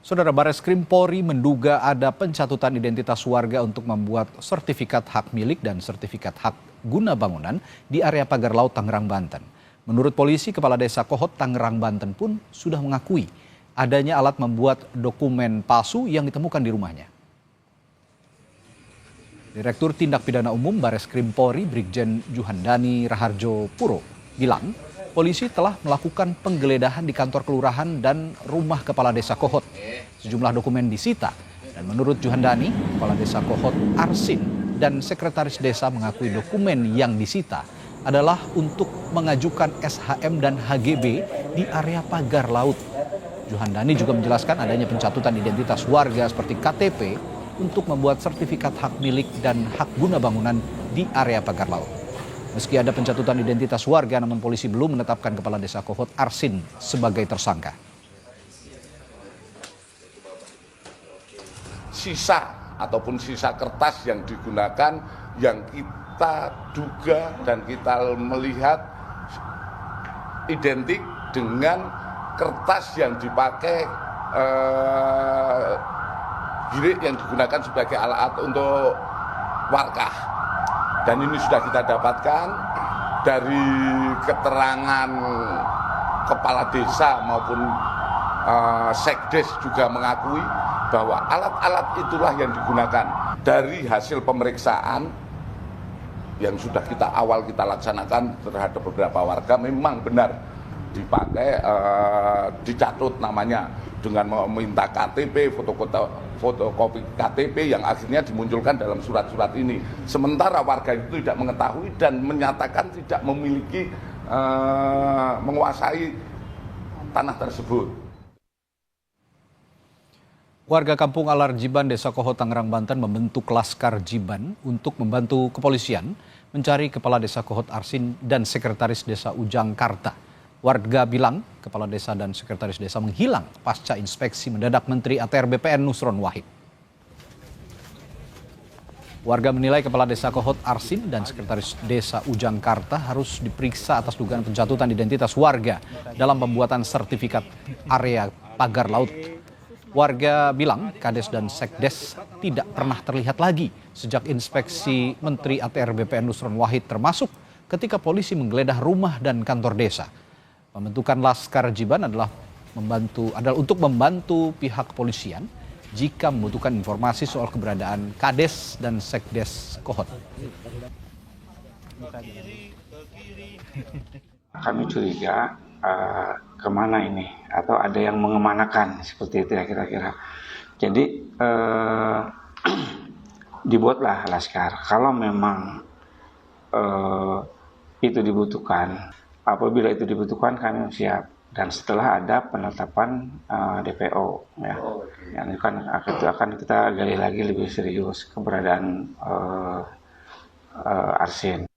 Saudara, Bareskrim Polri menduga ada pencatutan identitas warga untuk membuat sertifikat hak milik dan sertifikat hak guna bangunan di area pagar laut Tangerang, Banten. Menurut polisi, Kepala Desa Kohot Tangerang, Banten pun sudah mengakui adanya alat membuat dokumen palsu yang ditemukan di rumahnya. Direktur Tindak Pidana Umum Bareskrim Polri Brigjen Juhandani Raharjo Puro bilang, polisi telah melakukan penggeledahan di kantor kelurahan dan rumah Kepala Desa Kohot. Sejumlah dokumen disita dan menurut Juhandani, Kepala Desa Kohot Arsin dan Sekretaris Desa mengakui dokumen yang disita adalah untuk mengajukan SHM dan HGB di area pagar laut. Juhandani juga menjelaskan adanya pencatutan identitas warga seperti KTP untuk membuat sertifikat hak milik dan hak guna bangunan di area pagar laut. Meski ada pencatutan identitas warga, namun polisi belum menetapkan Kepala Desa Kohot Arsin sebagai tersangka. Sisa ataupun sisa kertas yang digunakan yang kita duga dan kita melihat identik dengan kertas yang dipakai girik yang digunakan sebagai alat untuk warkah. Dan ini sudah kita dapatkan dari keterangan kepala desa maupun sekdes juga mengakui bahwa alat-alat itulah yang digunakan. Dari hasil pemeriksaan yang sudah kita laksanakan terhadap beberapa warga, memang benar dipakai, dicatut namanya dengan meminta KTP, fotokopi KTP yang akhirnya dimunculkan dalam surat-surat ini. Sementara warga itu tidak mengetahui dan menyatakan tidak memiliki, menguasai tanah tersebut. Warga Kampung Alar Jiban, Desa Kohot, Tangerang, Banten membentuk Laskar Jiban untuk membantu kepolisian mencari Kepala Desa Kohot Arsin dan Sekretaris Desa Ujang Karta. Warga bilang Kepala Desa dan Sekretaris Desa menghilang pasca inspeksi mendadak Menteri ATR BPN Nusron Wahid. Warga menilai Kepala Desa Kohot Arsin dan Sekretaris Desa Ujang Karta harus diperiksa atas dugaan pencatutan identitas warga dalam pembuatan sertifikat area pagar laut. Warga bilang Kades dan Sekdes tidak pernah terlihat lagi sejak inspeksi Menteri ATR BPN Nusron Wahid, termasuk ketika polisi menggeledah rumah dan kantor desa. Pembentukan Laskar Jiban adalah untuk membantu pihak kepolisian jika membutuhkan informasi soal keberadaan Kades dan Sekdes Kohot. Kami curiga kemana ini, atau ada yang mengemanakan seperti itu ya kira-kira. Jadi dibuatlah Laskar. Kalau memang itu dibutuhkan, apabila itu dibutuhkan kami siap. Dan setelah ada penetapan DPO, ya, yang akan kita gali lagi lebih serius keberadaan Arsin.